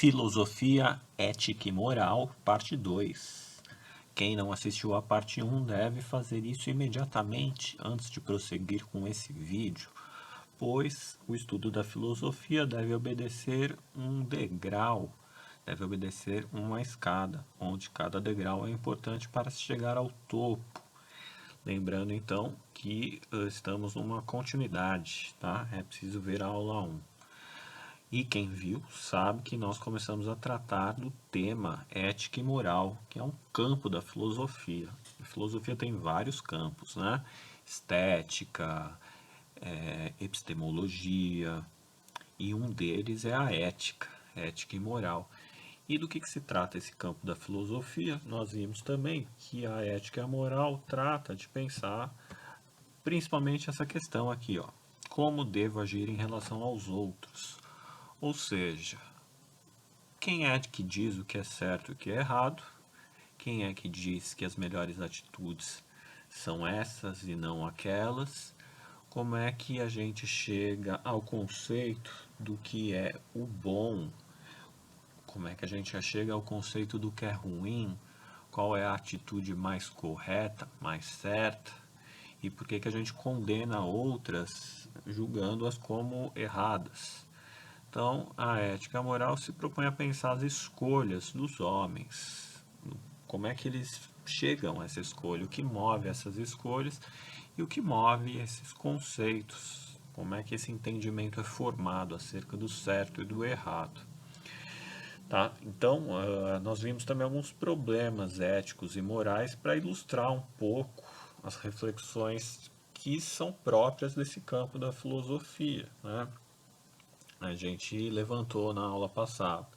Filosofia, Ética e Moral, parte 2. Quem não assistiu a parte 1 deve fazer isso imediatamente antes de prosseguir com esse vídeo, pois o estudo da filosofia deve obedecer um degrau, deve obedecer uma escada, onde cada degrau é importante para se chegar ao topo. Lembrando então que estamos numa continuidade, tá? É preciso ver a aula 1. E quem viu sabe que nós começamos a tratar do tema ética e moral, que é um campo da filosofia. A filosofia tem vários campos, né? Estética, epistemologia, e um deles é a ética, ética e moral. E do que se trata esse campo da filosofia? Nós vimos também que a ética e a moral trata de pensar principalmente essa questão aqui, ó, como devo agir em relação aos outros. Ou seja, quem é que diz o que é certo e o que é errado? Quem é que diz que as melhores atitudes são essas e não aquelas? Como é que a gente chega ao conceito do que é o bom? Como é que a gente chega ao conceito do que é ruim? Qual é a atitude mais correta, mais certa? E por que a gente condena outras, julgando-as como erradas? Então, a ética moral se propõe a pensar as escolhas dos homens, como é que eles chegam a essa escolha, o que move essas escolhas e o que move esses conceitos, como é que esse entendimento é formado acerca do certo e do errado. Tá? Então, nós vimos também alguns problemas éticos e morais para ilustrar um pouco as reflexões que são próprias desse campo da filosofia, né? A gente levantou na aula passada.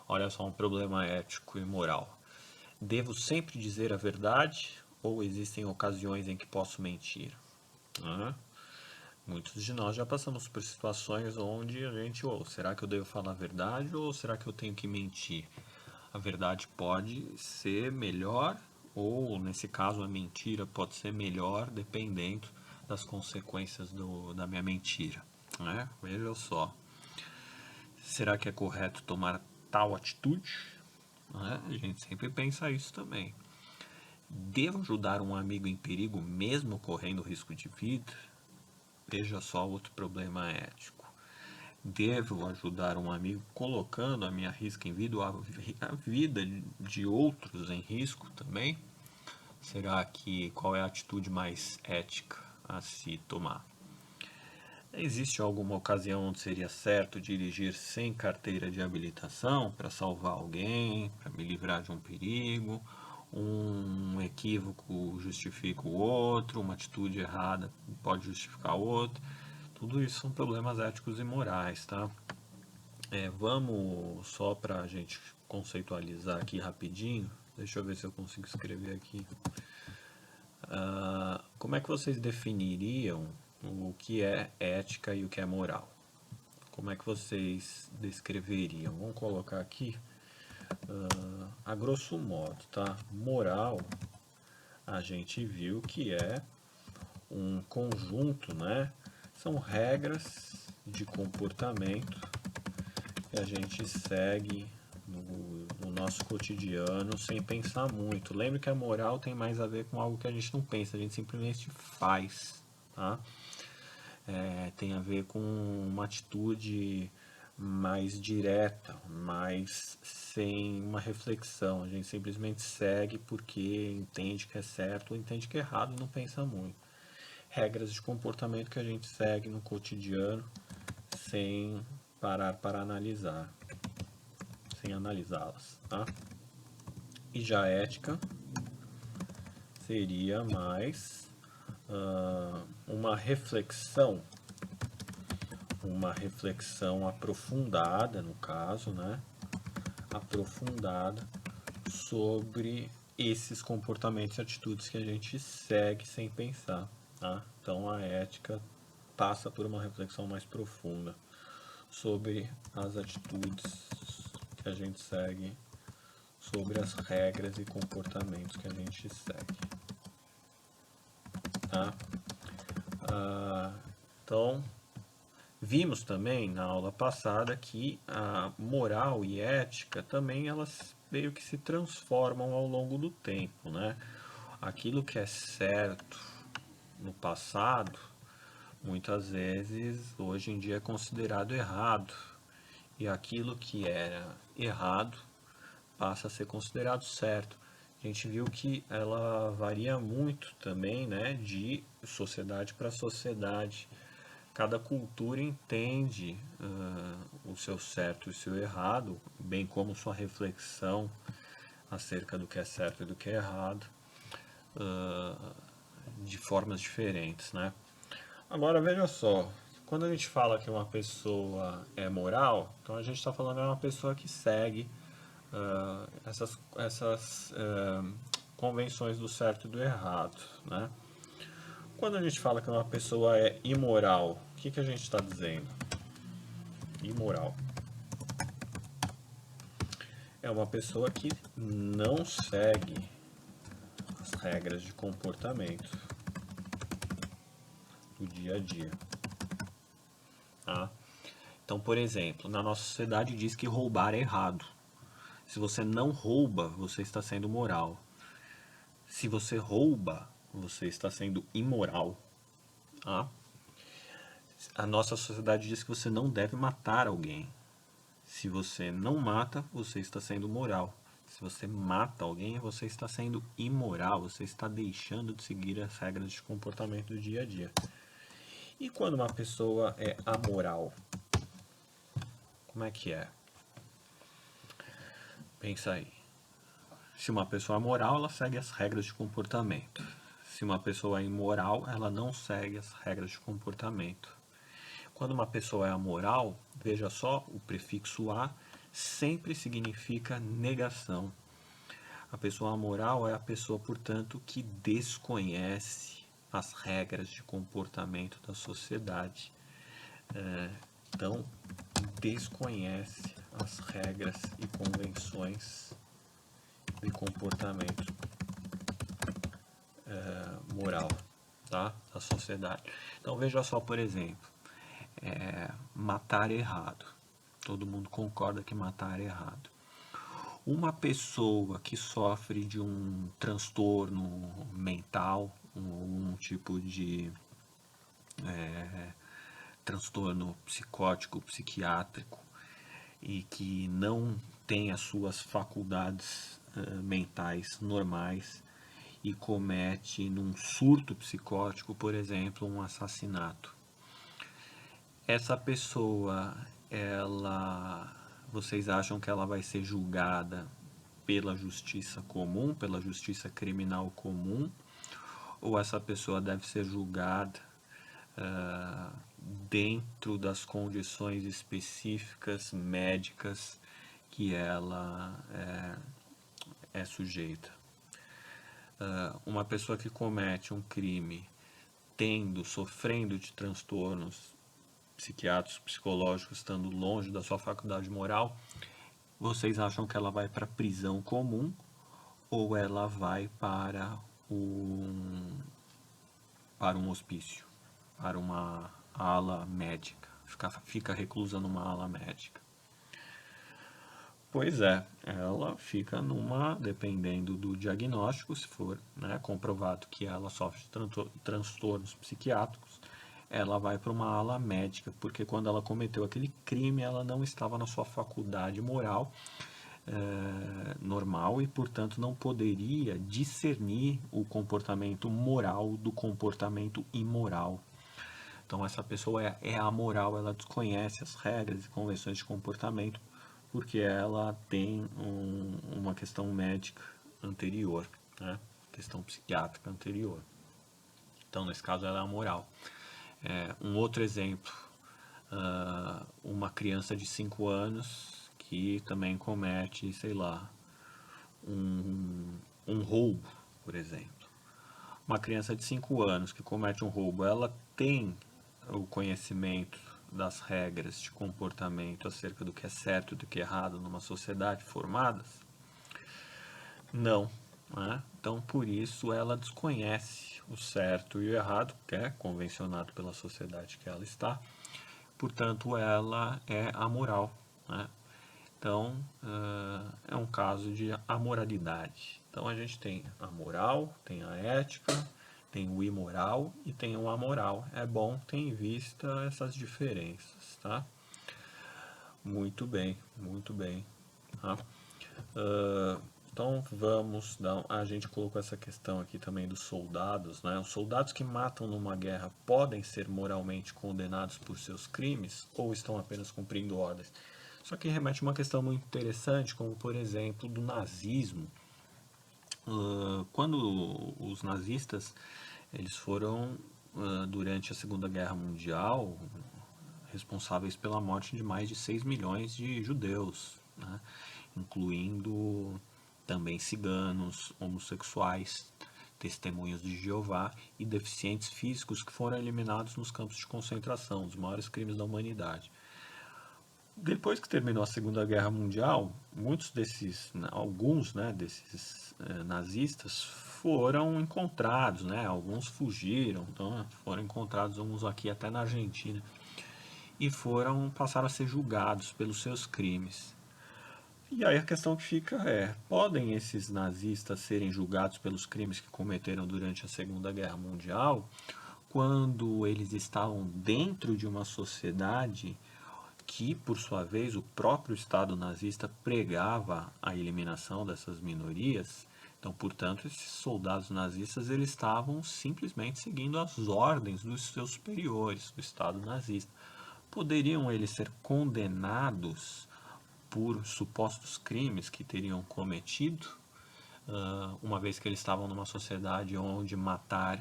Olha só um problema ético e moral. Devo sempre dizer a verdade ou existem ocasiões em que posso mentir? Muitos de nós já passamos por situações onde a gente, será que eu devo falar a verdade ou será que eu tenho que mentir? A verdade pode ser melhor ou, nesse caso, a mentira pode ser melhor dependendo das consequências da minha mentira, né? Veja só. Será que é correto tomar tal atitude? A gente sempre pensa isso também. Devo ajudar um amigo em perigo mesmo correndo risco de vida? Veja só outro problema ético. Devo ajudar um amigo colocando a minha risco em vida, a vida de outros em risco também? Será que qual é a atitude mais ética a se tomar? Existe alguma ocasião onde seria certo dirigir sem carteira de habilitação para salvar alguém, para me livrar de um perigo? Um equívoco justifica o outro, uma atitude errada pode justificar o outro. Tudo isso são problemas éticos e morais, tá? Vamos só para a gente conceitualizar aqui rapidinho. Deixa eu ver se eu consigo escrever aqui. Como é que vocês definiriam o que é ética e o que é moral? Como é que vocês descreveriam? Vamos colocar aqui, a grosso modo, tá? Moral, a gente viu que é um conjunto, né? São regras de comportamento que a gente segue no nosso cotidiano sem pensar muito. Lembre que a moral tem mais a ver com algo que a gente não pensa, a gente simplesmente faz, tá? Tem a ver com uma atitude mais direta, mas sem uma reflexão. A gente simplesmente segue porque entende que é certo ou entende que é errado e não pensa muito. Regras de comportamento que a gente segue no cotidiano sem parar para analisar, sem analisá-las, tá? E já a ética seria mais uma reflexão aprofundada, no caso, né? Aprofundada sobre esses comportamentos e atitudes que a gente segue sem pensar, tá? Então a ética passa por uma reflexão mais profunda sobre as atitudes que a gente segue, sobre as regras e comportamentos que a gente segue, tá? Então, Vimos também na aula passada que a moral e ética também elas meio que se transformam ao longo do tempo, né? Aquilo que é certo no passado, muitas vezes hoje em dia é considerado errado, e aquilo que era errado passa a ser considerado certo. A gente viu que ela varia muito também, né, de sociedade para sociedade. Cada cultura entende o seu certo e o seu errado, bem como sua reflexão acerca do que é certo e do que é errado, de formas diferentes, né? Agora veja só, quando a gente fala que uma pessoa é moral, então a gente está falando de uma pessoa que segue essas convenções do certo e do errado, né? Quando a gente fala que uma pessoa é imoral, o que a gente está dizendo? Imoral é uma pessoa que não segue as regras de comportamento do dia a dia, tá? Então, por exemplo, na nossa sociedade diz que roubar é errado. Se você não rouba, você está sendo moral. Se você rouba, você está sendo imoral, tá? A nossa sociedade diz que você não deve matar alguém. Se você não mata, você está sendo moral. Se você mata alguém, você está sendo imoral, você está deixando de seguir as regras de comportamento do dia a dia. E quando uma pessoa é amoral, como é que é? Pensa aí. Se uma pessoa é moral, ela segue as regras de comportamento. Se uma pessoa é imoral, ela não segue as regras de comportamento. Quando uma pessoa é amoral, veja só, o prefixo a sempre significa negação. A pessoa amoral é a pessoa, portanto, que desconhece as regras de comportamento da sociedade. Então, desconhece as regras e convenções de comportamento moral, tá? Da sociedade. Então, veja só, por exemplo, matar é errado. Todo mundo concorda que matar é errado. Uma pessoa que sofre de um transtorno mental, um tipo de transtorno psicótico, psiquiátrico, e que não tem as suas faculdades mentais normais e comete num surto psicótico, por exemplo, um assassinato. Essa pessoa, vocês acham que ela vai ser julgada pela justiça comum, pela justiça criminal comum, ou essa pessoa deve ser julgada dentro das condições específicas médicas que ela é sujeita? Uma pessoa que comete um crime sofrendo de transtornos psiquiátricos, psicológicos, estando longe da sua faculdade moral, vocês acham que ela vai para a prisão comum ou ela vai para um hospício, para uma ala médica, fica reclusa numa ala médica? Pois é, ela fica dependendo do diagnóstico, se for, né, comprovado que ela sofre de transtornos psiquiátricos, ela vai para uma ala médica, porque quando ela cometeu aquele crime, ela não estava na sua faculdade moral normal e, portanto, não poderia discernir o comportamento moral do comportamento imoral. Então, essa pessoa é amoral, ela desconhece as regras e convenções de comportamento porque ela tem uma questão médica anterior, né? Questão psiquiátrica anterior. Então, nesse caso, ela é amoral. Um outro exemplo, uma criança de 5 anos que também comete, sei lá, um roubo, por exemplo. Uma criança de 5 anos que comete um roubo, ela tem o conhecimento das regras de comportamento acerca do que é certo e do que é errado numa sociedade formadas? Não. Né? Então, por isso, ela desconhece o certo e o errado, que é convencionado pela sociedade que ela está, portanto ela é amoral, né? Então, é um caso de amoralidade. Então a gente tem a moral, tem a ética, tem o imoral e tem o amoral. É bom ter em vista essas diferenças, tá? Muito bem, muito bem. Tá? Então vamos dar. A gente colocou essa questão aqui também dos soldados, né? Os soldados que matam numa guerra podem ser moralmente condenados por seus crimes ou estão apenas cumprindo ordens? Só que remete a uma questão muito interessante, como por exemplo do nazismo. Quando os nazistas eles foram durante a Segunda Guerra Mundial responsáveis pela morte de mais de 6 milhões de judeus, né? Incluindo também ciganos, homossexuais, testemunhas de Jeová e deficientes físicos que foram eliminados nos campos de concentração, os maiores crimes da humanidade. Depois que terminou a Segunda Guerra Mundial, muitos desses, alguns, né, desses nazistas foram encontrados, né, alguns fugiram, então foram encontrados alguns aqui até na Argentina e passaram a ser julgados pelos seus crimes. E aí a questão que fica é: podem esses nazistas serem julgados pelos crimes que cometeram durante a Segunda Guerra Mundial quando eles estavam dentro de uma sociedade que, por sua vez, o próprio Estado nazista pregava a eliminação dessas minorias? Então, portanto, esses soldados nazistas eles estavam simplesmente seguindo as ordens dos seus superiores, do Estado nazista. Poderiam eles ser condenados por supostos crimes que teriam cometido, uma vez que eles estavam numa sociedade onde matar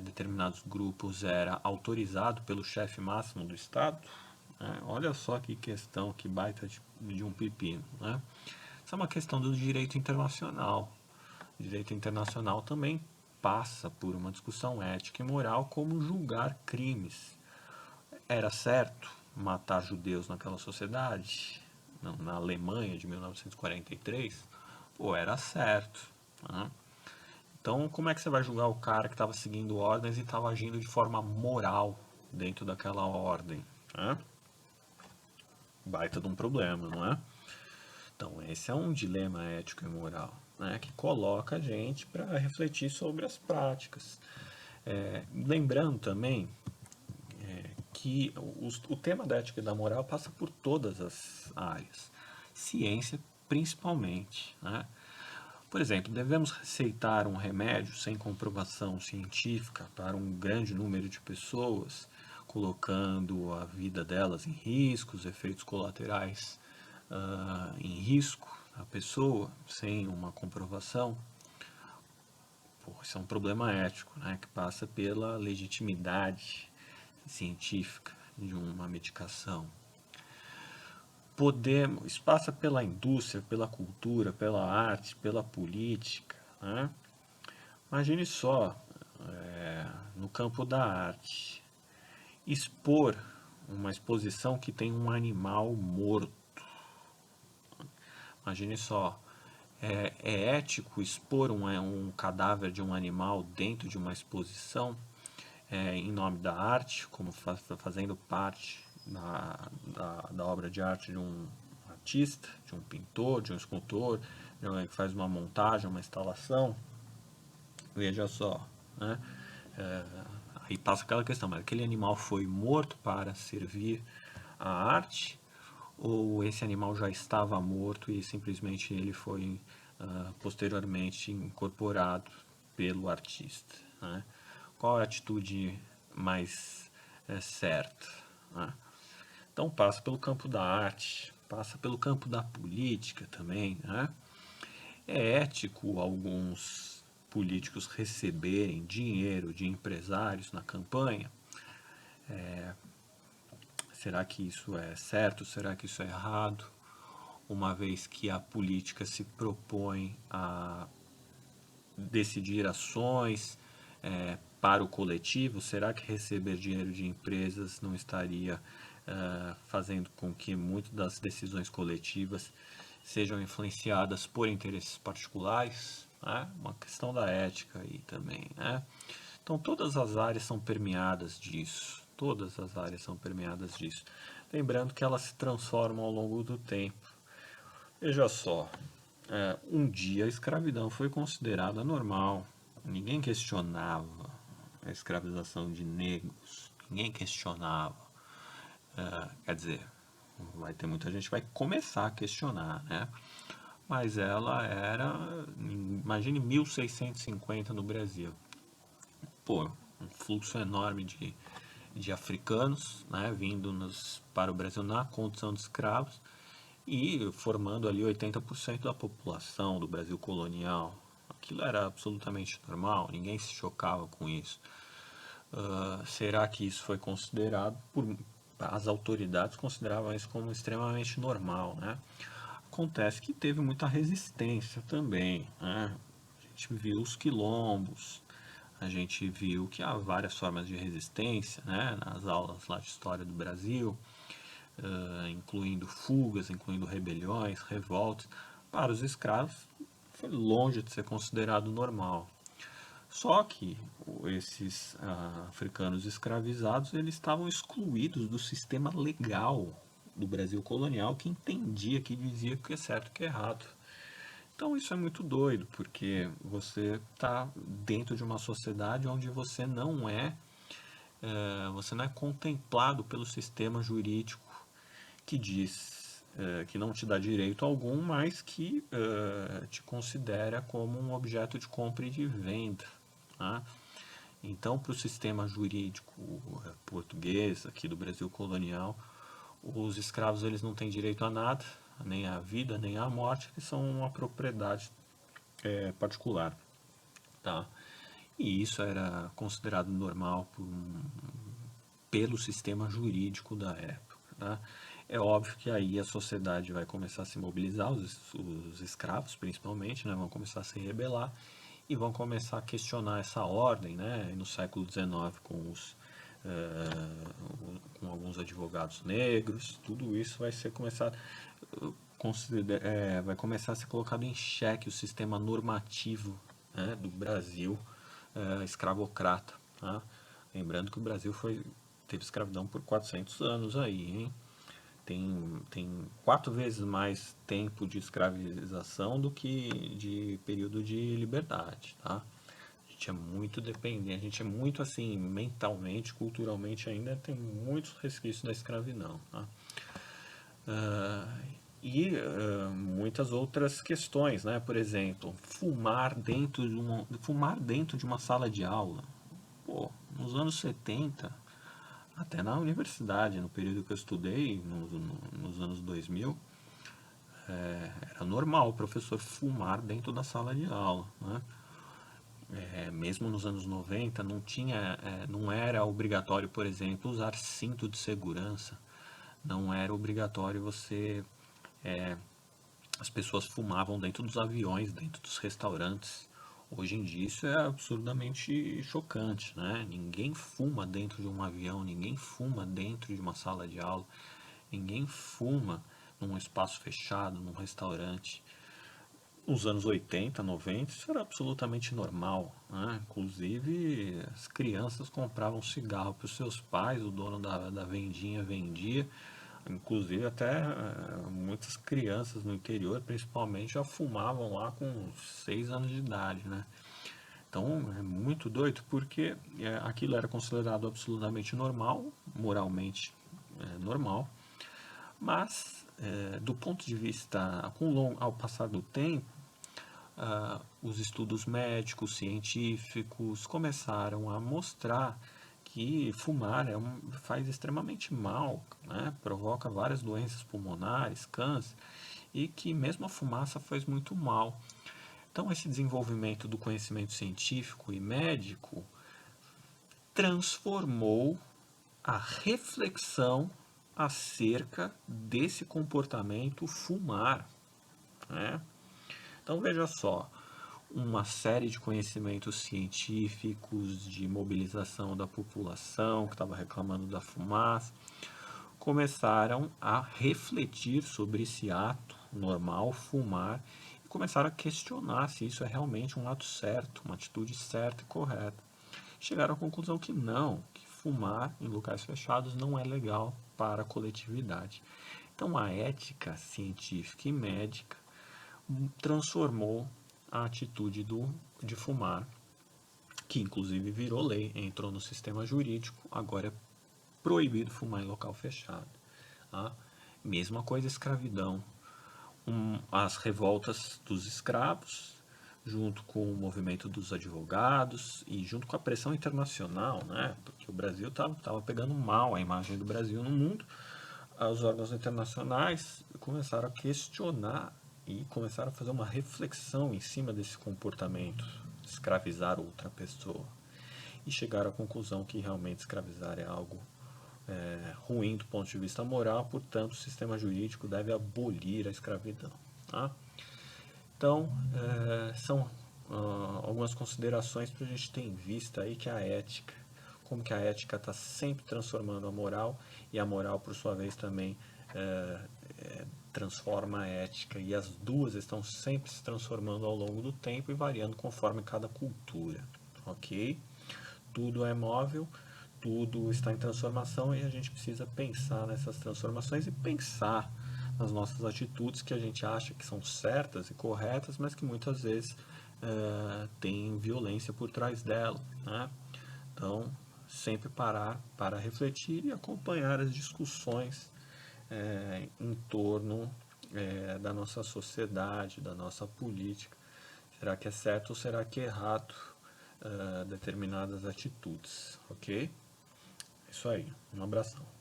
determinados grupos era autorizado pelo chefe máximo do Estado? Olha só que questão, que baita de um pepino. Né? Isso é uma questão do direito internacional. O direito internacional também passa por uma discussão ética e moral como julgar crimes. Era certo matar judeus naquela sociedade? Na Alemanha de 1943? Pô, era certo. Né? Então, como é que você vai julgar o cara que estava seguindo ordens e estava agindo de forma moral dentro daquela ordem? Né? Baita de um problema, não é? Então, esse é um dilema ético e moral, né, que coloca a gente para refletir sobre as práticas. Lembrando também que o tema da ética e da moral passa por todas as áreas, ciência principalmente. Né? Por exemplo, devemos receitar um remédio sem comprovação científica para um grande número de pessoas, colocando a vida delas em risco, os efeitos colaterais em risco a pessoa, sem uma comprovação? Pô, isso é um problema ético, né, que passa pela legitimidade científica de uma medicação. Podemos, passa pela indústria, pela cultura, pela arte, pela política. Né? Imagine só, no campo da arte, expor uma exposição que tem um animal morto. Imagine só, é ético expor um cadáver de um animal dentro de uma exposição em nome da arte, como fazendo parte da obra de arte de um artista, de um pintor, de um escultor, de alguém que faz uma montagem, uma instalação? Veja só, né? Aí passa aquela questão, mas aquele animal foi morto para servir a arte ou esse animal já estava morto e simplesmente ele foi posteriormente incorporado pelo artista? Né? Qual é a atitude mais certa? Né? Então passa pelo campo da arte, passa pelo campo da política também. Né? É ético alguns políticos receberem dinheiro de empresários na campanha? Será que isso é certo? Será que isso é errado? Uma vez que a política se propõe a decidir ações para o coletivo, será que receber dinheiro de empresas não estaria fazendo com que muitas das decisões coletivas sejam influenciadas por interesses particulares? Né? Uma questão da ética aí também. Né? Então todas as áreas são permeadas disso. Todas as áreas são permeadas disso. Lembrando que elas se transformam ao longo do tempo. Veja só, um dia a escravidão foi considerada normal. Ninguém questionava a escravização de negros. Ninguém questionava. Quer dizer, vai ter muita gente que vai começar a questionar, né? Mas ela era, imagine 1650 no Brasil. Pô, um fluxo enorme de africanos, né, vindo para o Brasil na condição de escravos e formando ali 80% da população do Brasil colonial. Aquilo era absolutamente normal, ninguém se chocava com isso. Será que isso foi considerado as autoridades consideravam isso como extremamente normal, né? Acontece que teve muita resistência também, né? A gente viu os quilombos, a gente viu que há várias formas de resistência, né? Nas aulas lá de história do Brasil, incluindo fugas, incluindo rebeliões, revoltas. Para os escravos, foi longe de ser considerado normal. Só que esses africanos escravizados, eles estavam excluídos do sistema legal do Brasil colonial, que entendia, que dizia o que é certo e o que é errado. Então isso é muito doido, porque você está dentro de uma sociedade onde você não é contemplado pelo sistema jurídico que diz que não te dá direito algum, mas que te considera como um objeto de compra e de venda. Tá? Então, para o sistema jurídico português, aqui do Brasil colonial, os escravos eles não têm direito a nada, nem à vida, nem à morte, eles são uma propriedade particular. Tá? E isso era considerado normal pelo sistema jurídico da época. Tá? É óbvio que aí a sociedade vai começar a se mobilizar, os escravos principalmente, né, vão começar a se rebelar e vão começar a questionar essa ordem, né, no século XIX com alguns advogados negros, tudo isso vai ser vai começar a ser colocado em xeque o sistema normativo, né, do Brasil escravocrata. Tá? Lembrando que o Brasil teve escravidão por 400 anos aí, hein? Tem 4 vezes mais tempo de escravização do que de período de liberdade, tá? A gente é muito dependente, a gente é muito assim, mentalmente, culturalmente ainda tem muitos resquícios da escravidão, tá? Muitas outras questões, né? Por exemplo, fumar dentro de uma sala de aula. Pô, nos anos 70, até na universidade, no período que eu estudei, nos anos 2000, era normal o professor fumar dentro da sala de aula, né? Mesmo nos anos 90, não era obrigatório, por exemplo, usar cinto de segurança. Não era obrigatório as pessoas fumavam dentro dos aviões, dentro dos restaurantes. Hoje em dia isso é absurdamente chocante, né? Ninguém fuma dentro de um avião, ninguém fuma dentro de uma sala de aula, ninguém fuma num espaço fechado, num restaurante. Nos anos 80, 90, isso era absolutamente normal, né? Inclusive, as crianças compravam cigarro para os seus pais, o dono da vendinha vendia. Inclusive, até muitas crianças no interior, principalmente, já fumavam lá com 6 anos de idade, né? Então, é muito doido, porque aquilo era considerado absolutamente normal, moralmente normal, mas, do ponto de vista, ao passar do tempo, os estudos médicos, científicos começaram a mostrar que fumar faz extremamente mal, né? Provoca várias doenças pulmonares, câncer, e que mesmo a fumaça faz muito mal. Então, esse desenvolvimento do conhecimento científico e médico transformou a reflexão acerca desse comportamento fumar, né? Então veja só, uma série de conhecimentos científicos de mobilização da população que estava reclamando da fumaça começaram a refletir sobre esse ato normal, fumar, e começaram a questionar se isso é realmente um ato certo, uma atitude certa e correta. Chegaram à conclusão que não, que fumar em locais fechados não é legal para a coletividade. Então, a ética científica e médica transformou a atitude de fumar, que inclusive virou lei, entrou no sistema jurídico, agora é proibido fumar em local fechado. Tá? Mesma coisa, escravidão. As revoltas dos escravos, junto com o movimento dos advogados e junto com a pressão internacional, né? Porque o Brasil estava pegando mal a imagem do Brasil no mundo. Os órgãos internacionais começaram a questionar e começaram a fazer uma reflexão em cima desse comportamento, escravizar outra pessoa. E chegaram à conclusão que realmente escravizar é algo ruim do ponto de vista moral, portanto o sistema jurídico deve abolir a escravidão. Tá? Então, são algumas considerações para a gente ter em vista aí que a ética, como que a ética está sempre transformando a moral, e a moral, por sua vez, também transforma a ética, e as duas estão sempre se transformando ao longo do tempo e variando conforme cada cultura, ok? Tudo é móvel, tudo está em transformação e a gente precisa pensar nessas transformações e pensar nas nossas atitudes que a gente acha que são certas e corretas, mas que muitas vezes tem violência por trás dela, né? Então, sempre parar para refletir e acompanhar as discussões em torno da nossa sociedade, da nossa política. Será que é certo ou será que é errado determinadas atitudes, ok? É isso aí, um abração.